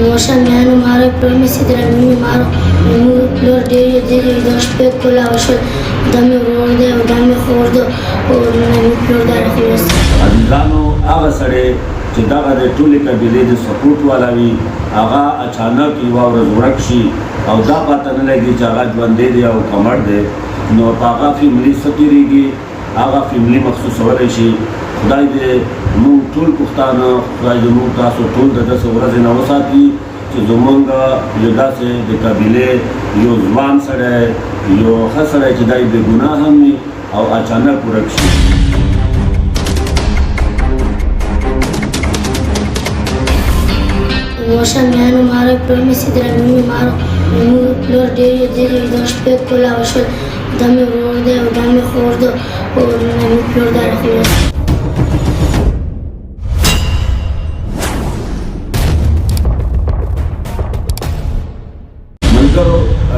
Moșanianu mare promisi de la mine mare lor de dos pe cola așa dame rode o dame hordo o nami lor de la خلاص عزیزانو هغه سړی چې دغه د ټولې قبیلې د سپورټ والا وي هغه اچانک یوه ورځ ورک شي او دا پته نه لګي چې هغه ژوندی دی او کمړ دی نو په هغه فیملي څه تېرېږي هغه فیملي مخصوصولی شي خدای دې موږ ټول پښتانه خدای دې موږ تاسو ټول د داسې ورځې نه وساتي چې زمونږ یو داسې د قبیلې یو ځوان سړی یو ښه سړی چې دی بې ګناه هم وي او اچانک ورک شي Moșanianu mare promisi de la mine mare lor de dos pe cola așa dame rode o dame hordo o nami lor de la خلاص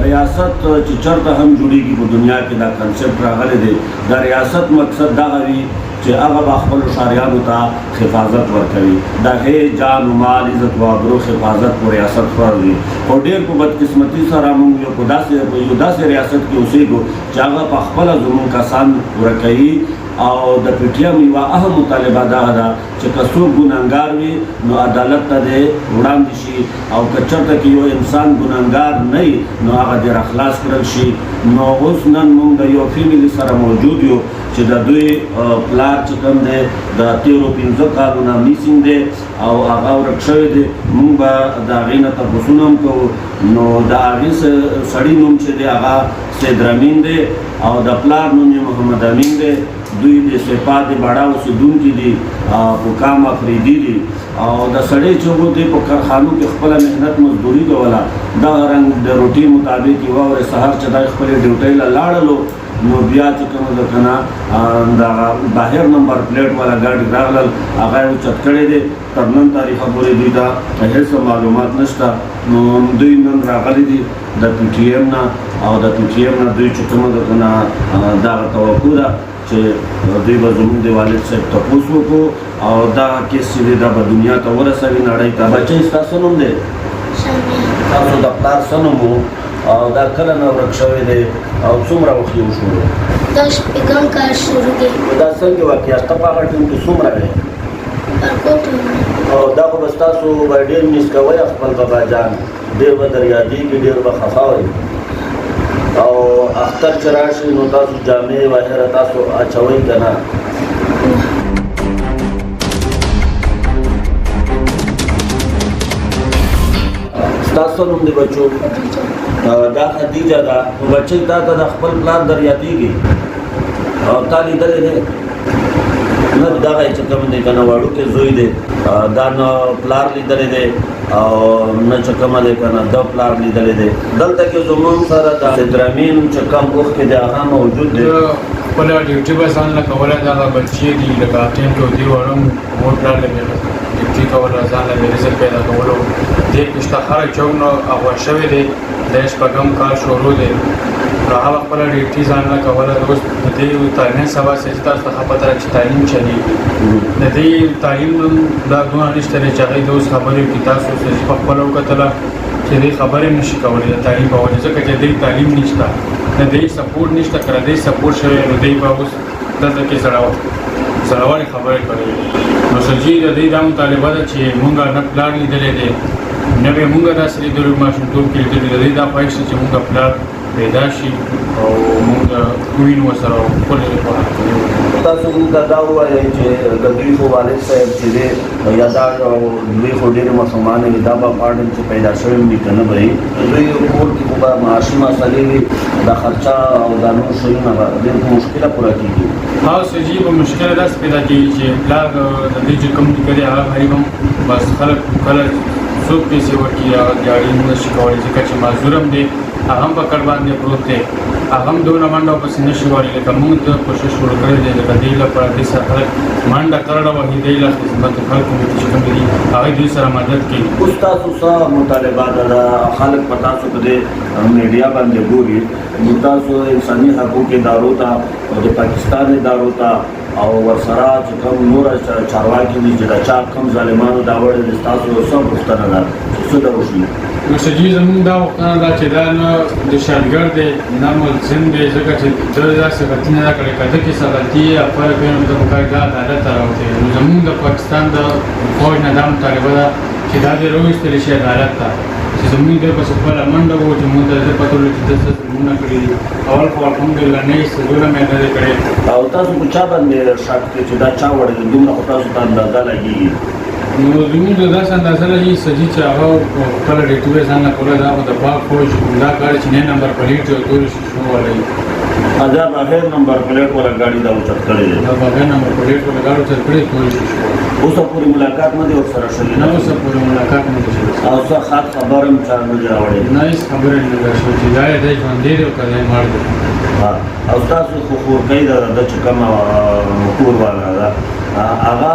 ریاست چې چرته هم جوړیږي په دنیا کې دا کنسپټ راغلی دی دا ریاست مقصد دغه وي چې هغه به خپلو ښاریانو ته حفاظت ورکوي د هغې جان و مال عزت و آبرو حفاظت په ریاست فرض وي خو ډېر په بدقسمتي سره موږ یو داسې ریاست کې اوسېږو چې هغه په خپله زموږ کسان ورکوي او د پی ټي ایم یوه اهم مطالبه دغه ده چې که څوک ګنهګار وي نو عدالت ته دې وړاندې شي او که چېرته کې یو انسان ګنهګار نه وي نو هغه دې راخلاص کړل شي نو اوس نن موږ د یو فیملي سره موجود یو چې د دوی پلار چې کوم دی د 13-15 کالو نه میسینګ دی او هغه ورک شوی دی موږ به د هغې نه تپوسونه هم کوو نو د هغې سړي نوم چې دی هغه سید رامین دی او د پلار نوم یې محمد امین دی دوی د سپاه د باړه اوسېدونکي دي په کام افریدي دي او د سړی چې و دی په کارخانو کې خپله محنت مزدوري کوله دغه رنګ د روټین مطابق یوه ورځ سهار چې دی خپلې ډیوټۍ له لاړلو نو بیا چې کومه ده که نه دغه بهر نمبر پلیټ والا ګاډي راغلل هغه یې اوچت کړی دی تر نن تاریخه پورې دوی ته هېڅ معلومات نشته نو دوی نن راغلي دي د پی ټي ایم نه او د پی ټي ایم نه دوی چې کومه ده که نه دغه توقع ده چې دوی به زموږ د والد صاحب تپوس وکړو او دا کیس چې دی دا به دنیا ته ورسوي نړۍ ته بچی ستاسو نوم دی تاسو د پلار څه نوم و او دا کله نه ورک شوی دی او څومره وخت یې وشو دا شپږم کال شروع دی دا څنګه واقعیت ته په هغه ټیم کې څومره دی او دا خو به ستاسو به ډېر میس کوئ خپل بابا جان ډېر به در یادېږي ډېر به خفه وئ او اختر چې راشي نو تاسو جامې وغیره تاسو اچوئ که نه ستاسو نوم دی بچو دا خدیجه ده نو بچی تا ته د خپل پلار در یادېږي او تا لیدلی دی نه دغه چې کوم دی که نه وړوکی زوی دی دا نه پلار لیدلی دی او نه چې کومه دی که نه د پلار لیدلی دی دلته کې زموږ سره د سدرامین چې کوم اوښکې دی هغه موجود دی خپله ډیوټي به ځان له کوله دغه بچې دي لکه ټیم کې ودي وړم مور پلار له ډیوټي کوله ځان له رزق پیدا کولو دې پشتخاره چوک نه اغوه شوی دی د شپږم کال شروع دی نو هغه خپله ډیوټي ځان له کوله اوس د دې تعلیم سبا چې تاسو ته ښه پته ده چې تعلیم چلېږي د دې تعلیم دا دونه نشته دی چې هغې د اوس خبرې وکړي تاسو چې په خپله وکتله چې دې خبرې هم نشي کولی د تعلیم په وجه ځکه چې دې تعلیم نشته د دې سپورټ نشته که د دې سپورټ شوی نو دی به اوس دلته کې زړورې خبرې کوي نو سرجي د دې دا مطالبه ده چې مونږ نه پلار لیدلی دی نه به مونږ داسې لیدلو ماشومتوب کې لیدلي د دې دا خواهش ده چې مونږ پلار پیدا شي او مونږ ووینو ورسره او خپلې تاسو موږ ته دا ووایئ چې د دوی خو والد صاحب چې دی یا دا دوی خو ډېرې مسلمانې وي دا به غواړم چې پیدا شوی هم وي که نه به وي دوی کور کې خو به معاشي مسلې وي د خرچه او دا نور شیونه به ډېر په مشکله پوره کېږي ها سجي په مشکله داسې پیدا کېږي چې پلار د دې چې کوم کړي هغه غریب هم بس خلک کله څوک پیسې ورکړي هغه ګاډي نه شي کولی ځکه چې معذور هم دی هغه هم په کټ باندې پروت دی هغه هم دونه منډه پسې نه شي وهلی لکه موږ ته کوشش وکړی دی لکه دې لپاره دې سره خلک منډه کړې وهي دې له خدمت خلکو چې کوم دي هغه دې سره مدد کوي اوس تاسو څه مطالبه ده خلک په تاسو په دې میډیا باندې ګوري نو تاسو انساني حقوقو ادارو ته او د پاکستان ادارو ته او ورسره چې کوم نور چارواکي دي چې د چا کوم ظالمانو دا وړي د تاسو څه پوښتنه ده چې څه ډول وشي نو سجي زمونږ دا وختونه دا چې دا نه د شاګرد دی نه ملزم دی ځکه چې ده داسې غلطي نه ده کړې که ده کې څه غلطي یا فرق وي نو ده به باید دا عدالت ته راوتی نو زمونږ د پاکستان د فوج نه دا مطالبه ده چې دا دې راویستلی شي عدالت ته چې زمونږ دی پسې خپله منډه وو چې مونږ ته زه پته ولګي چې ده څه ظلمونه کړي دي اول خو الحمدلله نه هېڅ ظلم یې نه دی کړی او تاسو په چا باندې شک کوئ چې دا چا وړی دی دومره خو تاسو ته اندازه لګېږي نو زموږ د داسې اندازه لګي سجي چې هغه خپله ډیټوې ځان نه کوله دا خو د پاک فوج دا ګاډي چې نه نمبر پلیټ یو تورې شیشو والا وي دا بغیر نمبر پلیټ والا ګاډي دا اوچت کړی دی دا بغیر نمبر پلیټ والا ګاډي اوچت کړی تورې شیشو اوسه پورې ملاقات نه دی ورسره شوې نه اوسه پورې ملاقات نه دی شوی او څه خاص خبر هم چا نه دی راوړی نه هېڅ خبره یې نه ده شوې چې دا یې دی ژوندی دی او که دی مړ دی او ستاسو خو خورکۍ ده د چې کومه کور والا ده هغه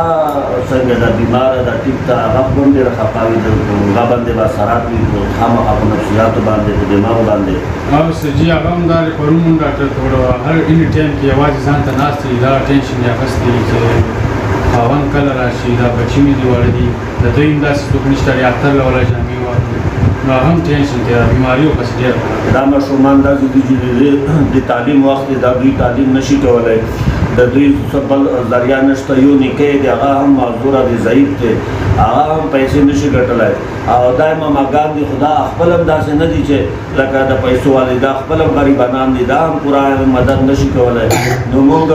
څنګه ده بیماره ده ټیک ته هغه خو هم ډېره خفه وي هغه باندې به اثرات وي خامخا په نفسیاتو باندې په دماغ باندې او سجي هغه هم دا پرون مونږ ډاکټر ته وړو هر اني ټایم کې یوازې ځان ته ناست دی دا ټینشن یې اخیستی چې خاوند کله راشي دا بچي مې دي واړه دي د دوی هم داسې څوک نشته دی اختر له والا جامې واخلي نو هغه هم ټینشن دی بیماریو پسې ډېر دا ماشومان داسې دي چې د تعلیم وخت دی دا دوی تعلیم نشي کولی د دوی څه بل ذریعه نشته یو نیکه دی هغه هم معذوره دی ضعیف دی هغه هم پیسې نشي ګټلی او دا ماماګان دي خو دا خپل هم داسې نه دي چې لکه د پیسو والي دا خپل هم غریبانان دي دا هم پوره مدد نشي کولی نو موږ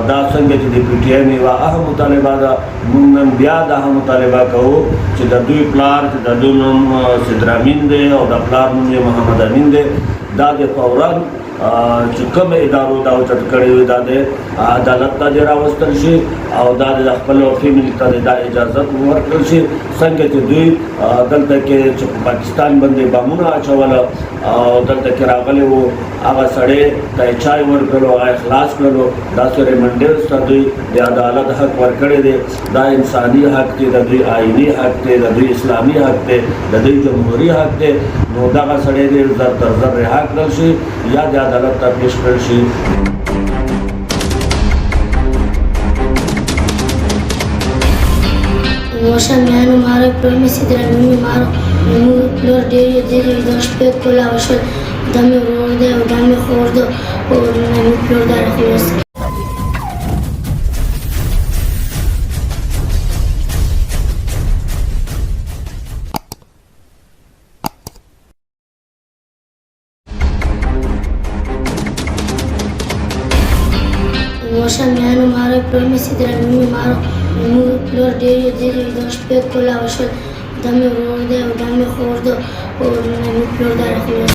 دا څنګه چې د پی ټی ایم یوه اهم مطالبه ده موږ نن بیا دا هم مطالبه کوو چې د دوی پلار چې د دوی نوم سدرامین دی او د پلار نوم یې محمد امین دی دا د فورا چې کوم ادارو دا اوچت کړی وي دا د عدالت ته دې راوستل شي او دا د خپلو فیملي ته دا اجازت ورکړل شي څنګه چې دوی دلته کې چې په پاکستان باندې بمونه اچوله او دلته کې راغلی وو هغه سړی ته یې چای ورکړلو هغه یې خلاص کړلو داسې ریمنډرز ته دوی د عدالت حق ورکړی دی دا انساني حق دی د دوی آئیني حق دی د دوی اسلامي حق دی د دوی جمهوري حق دی نو دغه سړی دې زر تر زر رها کړل شي یا د عدالت ته پیش کړل شي Moșa mea nu mare promise de la mine mare nu lor de dois pe cola așa dame rode o dame hordo o nu lor de la holos Moșa mea nu mare promise de la mine mare nu lor de dois pe cola așa dame rode o dame hordo o nu lor de la holos